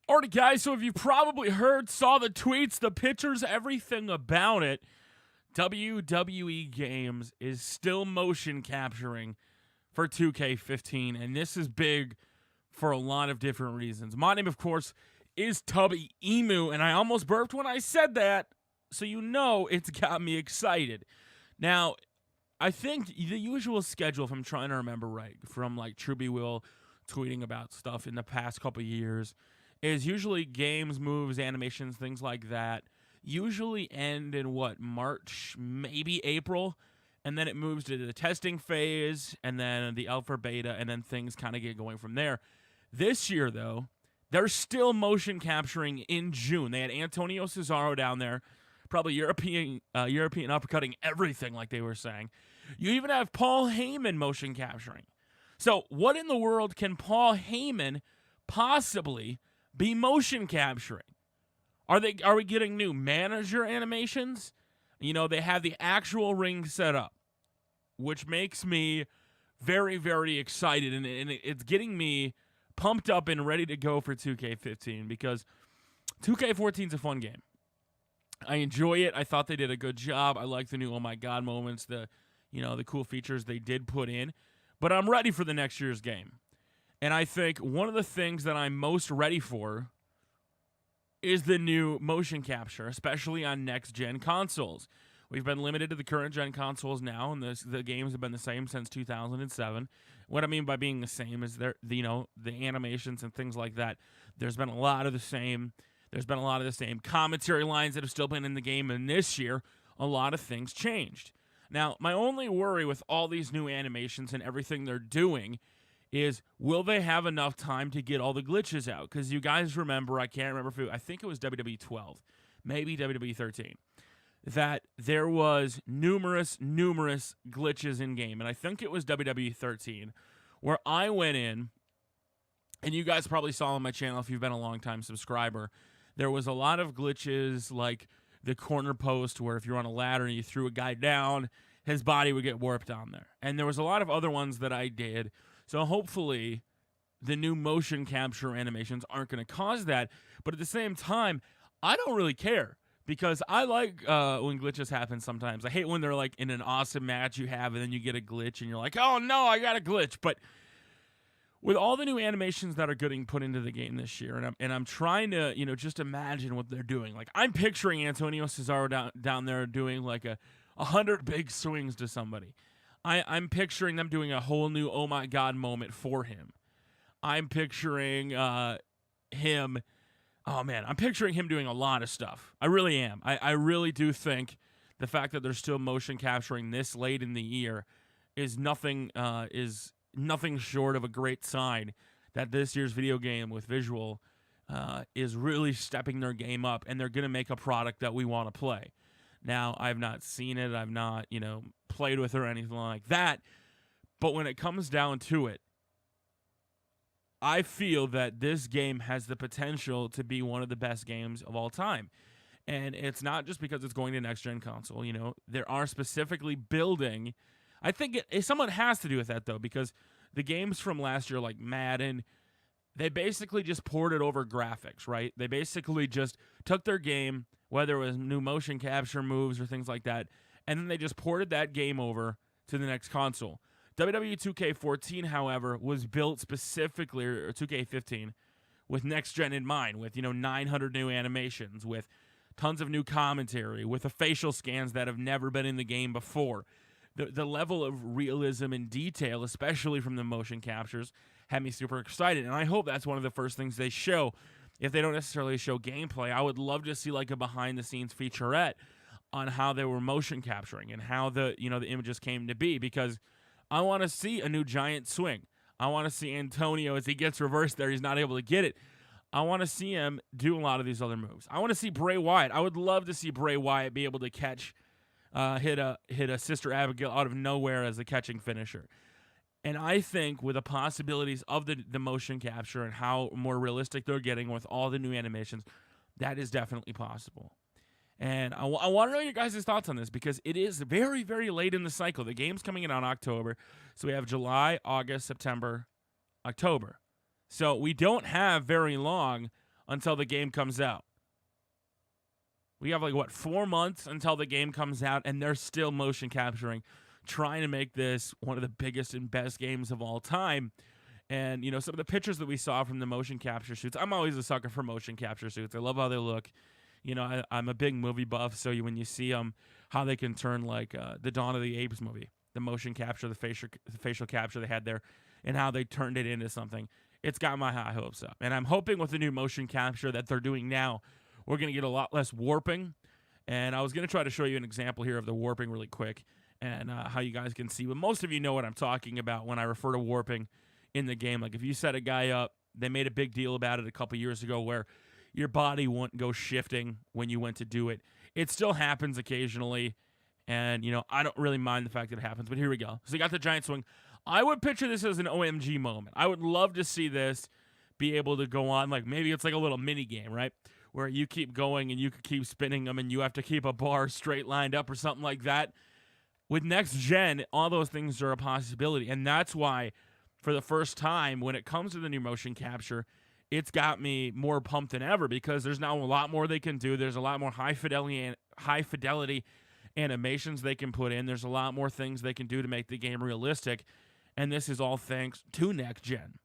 Alrighty, guys, so if you probably heard, saw the tweets, the pictures, everything about it, WWE Games is still motion capturing for 2K15, and this is big for a lot of different reasons. My name, of course, is Tubby Emu, and I almost burped when I said that, so you know it's got me excited. Now, I think the usual schedule, if I'm trying to remember right, from like Truby Will tweeting about stuff in the past couple years, is usually games, moves, animations, things like that, usually end in March, maybe April, and then it moves to the testing phase, and then the alpha beta, and then things kind of get going from there. This year, though, they're still motion capturing in June. They had Antonio Cesaro down there, probably European uppercutting everything, like they were saying. You even have Paul Heyman motion capturing. So, what in the world can Paul Heyman possibly be motion capturing? Are we getting new manager animations? You know, they have the actual ring set up, which makes me very, very excited, and it's getting me pumped up and ready to go for 2K15 because 2K14 is a fun game. I enjoy it. I thought they did a good job. I like the new oh my god moments, the cool features they did put in, but I'm ready for the next year's game. And I think one of the things that I'm most ready for is the new motion capture, especially on next-gen consoles. We've been limited to the current-gen consoles now, and the games have been the same since 2007. What I mean by being the same is the animations and things like that. There's been a lot of the same. There's been a lot of the same commentary lines that have still been in the game, and this year, a lot of things changed. Now, my only worry with all these new animations and everything they're doing is, will they have enough time to get all the glitches out? Because you guys remember, I can't remember I think it was WWE 12, maybe WWE 13, that there was numerous glitches in game, and I think it was WWE 13, where I went in, and you guys probably saw on my channel if you've been a long-time subscriber, there was a lot of glitches like the corner post where if you're on a ladder and you threw a guy down, his body would get warped on there. And there was a lot of other ones that I did. So hopefully the new motion capture animations aren't going to cause that. But at the same time, I don't really care because I like when glitches happen sometimes. I hate when they're like in an awesome match you have and then you get a glitch and you're like, oh no, I got a glitch. But with all the new animations that are getting put into the game this year, and I'm trying to, just imagine what they're doing. Like, I'm picturing Antonio Cesaro down there doing like 100 big swings to somebody. I'm picturing them doing a whole new oh my god moment for him. I'm picturing him. Oh man, I'm picturing him doing a lot of stuff. I really am. I really do think the fact that they're still motion capturing this late in the year is nothing short of a great sign that this year's video game with visual is really stepping their game up, and they're going to make a product that we want to play. Now, I've not seen it. I've not, played with it or anything like that. But when it comes down to it, I feel that this game has the potential to be one of the best games of all time. And it's not just because it's going to next-gen console. There are specifically building. I think someone has to do with that, though, because the games from last year, like Madden, they basically just ported over graphics, right? They basically just took their game, whether it was new motion capture moves or things like that, and then they just ported that game over to the next console. WWE 2K14, however, was built specifically, or 2K15, with next-gen in mind, with 900 new animations, with tons of new commentary, with the facial scans that have never been in the game before. The level of realism and detail, especially from the motion captures, had me super excited. And I hope that's one of the first things they show. If they don't necessarily show gameplay, I would love to see like a behind-the-scenes featurette on how they were motion capturing and how the images came to be, because I want to see a new giant swing. I want to see Antonio, as he gets reversed there, he's not able to get it. I want to see him do a lot of these other moves. I want to see Bray Wyatt. I would love to see Bray Wyatt be able to catch hit a Sister Abigail out of nowhere as a catching finisher. And I think with the possibilities of the motion capture and how more realistic they're getting with all the new animations, that is definitely possible. And I want to know your guys' thoughts on this, because it is very, very late in the cycle. The game's coming in on October. So we have July, August, September, October. So we don't have very long until the game comes out. We have 4 months until the game comes out, and they're still motion capturing, trying to make this one of the biggest and best games of all time. And, some of the pictures that we saw from the motion capture shoots, I'm always a sucker for motion capture shoots. I love how they look. I'm a big movie buff, so when you see how they can turn the Dawn of the Apes movie, the motion capture, the facial capture they had there, and how they turned it into something, it's got my high hopes up. And I'm hoping with the new motion capture that they're doing now, we're going to get a lot less warping. And I was going to try to show you an example here of the warping really quick and how you guys can see. But most of you know what I'm talking about when I refer to warping in the game. Like if you set a guy up, they made a big deal about it a couple years ago where your body wouldn't go shifting when you went to do it. It still happens occasionally. And, I don't really mind the fact that it happens. But here we go. So you got the giant swing. I would picture this as an OMG moment. I would love to see this be able to go on. Maybe it's like a little mini game, right? Where you keep going and you can keep spinning them and you have to keep a bar straight lined up or something like that. With next gen, all those things are a possibility. And that's why, for the first time, when it comes to the new motion capture, it's got me more pumped than ever because there's now a lot more they can do. There's a lot more high fidelity animations they can put in. There's a lot more things they can do to make the game realistic. And this is all thanks to next gen.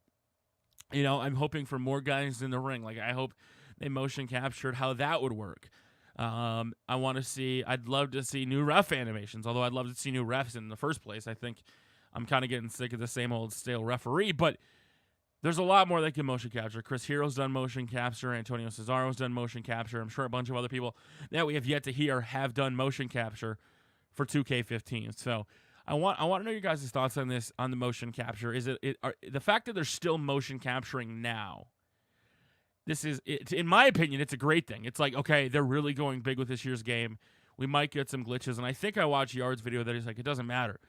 I'm hoping for more guys in the ring. I hope they motion captured how that would work. I'd love to see new ref animations, although I'd love to see new refs in the first place. I think I'm kind of getting sick of the same old stale referee, but there's a lot more they can motion capture. Chris Hero's done motion capture. Antonio Cesaro's done motion capture. I'm sure a bunch of other people that we have yet to hear have done motion capture for 2K15. So I want to know your guys' thoughts on this, on the motion capture. Is the fact that they're still motion capturing now? In my opinion, it's a great thing. It's okay, they're really going big with this year's game. We might get some glitches, and I think I watched Yard's video that he's it doesn't matter.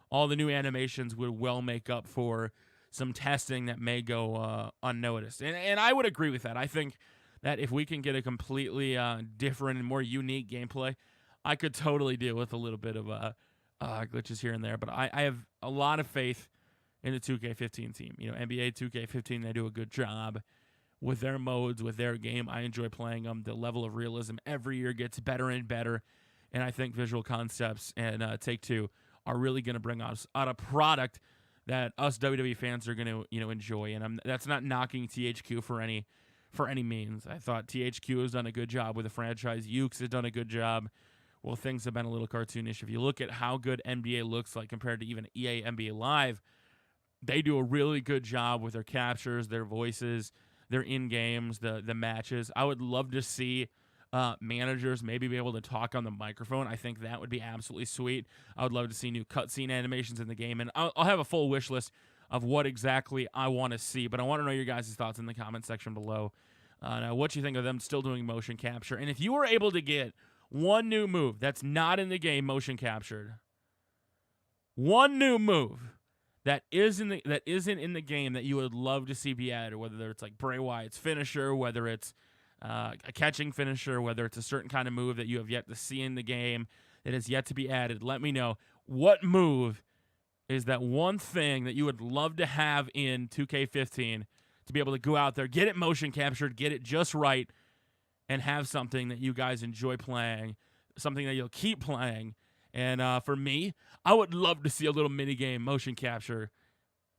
All the new animations would well make up for some testing that may go unnoticed. And I would agree with that. I think that if we can get a completely different and more unique gameplay, I could totally deal with a little bit of glitches here and there. But I have a lot of faith in the 2K15 team. NBA 2K15, they do a good job with their modes, with their game. I enjoy playing them. The level of realism every year gets better and better. And I think Visual Concepts and Take-Two are really going to bring us out a product that us WWE fans are going to enjoy. And that's not knocking THQ for any means. I thought THQ has done a good job with the franchise. Ukes has done a good job. Well, things have been a little cartoonish. If you look at how good NBA looks like compared to even EA NBA Live, they do a really good job with their captures, their voices, their in-games, the matches. I would love to see managers maybe be able to talk on the microphone. I think that would be absolutely sweet. I would love to see new cutscene animations in the game, and I'll have a full wish list of what exactly I want to see, but I want to know your guys' thoughts in the comment section below. Now, what you think of them still doing motion capture, and if you were able to get one new move that's not in the game motion captured, one new move that isn't in the game that you would love to see be added, whether it's Bray Wyatt's finisher, whether it's a catching finisher, whether it's a certain kind of move that you have yet to see in the game that is yet to be added, let me know. What move is that one thing that you would love to have in 2K15 to be able to go out there, get it motion captured, get it just right, and have something that you guys enjoy playing, something that you'll keep playing. And for me, I would love to see a little mini-game motion capture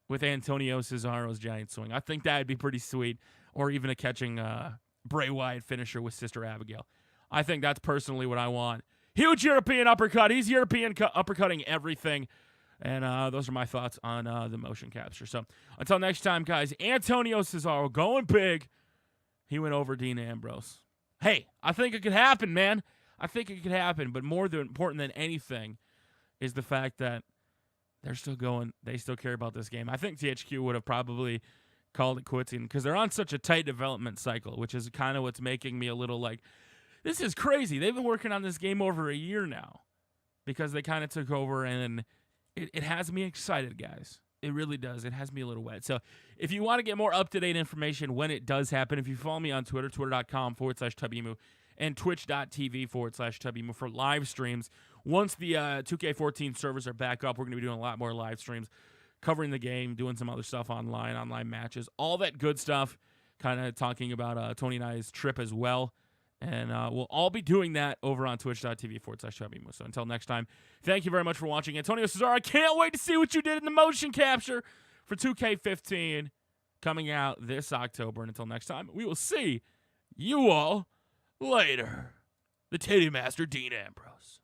with Antonio Cesaro's giant swing. I think that would be pretty sweet. Or even a catching Bray Wyatt finisher with Sister Abigail. I think that's personally what I want. Huge European uppercut. He's European uppercutting everything. And those are my thoughts on the motion capture. So until next time, guys, Antonio Cesaro going big. He went over Dean Ambrose. Hey, I think it could happen, man. I think it could happen, but more important than anything is the fact that they're still going. They still care about this game. I think THQ would have probably called it quits because they're on such a tight development cycle, which is kind of what's making me a little this is crazy. They've been working on this game over a year now because they kind of took over, and it has me excited, guys. It really does. It has me a little wet. So if you want to get more up-to-date information when it does happen, if you follow me on Twitter, twitter.com/tubbymoo, and twitch.tv/tubbymoo for live streams. Once the 2K14 servers are back up, we're going to be doing a lot more live streams, covering the game, doing some other stuff online matches, all that good stuff kind of talking about Tony and I's trip as well. And we'll all be doing that over on twitch.tv/TubbyMo. So until next time, thank you very much for watching. Antonio Cesaro, I can't wait to see what you did in the motion capture for 2K15 coming out this October. And until next time, we will see you all later. The Titty Master, Dean Ambrose.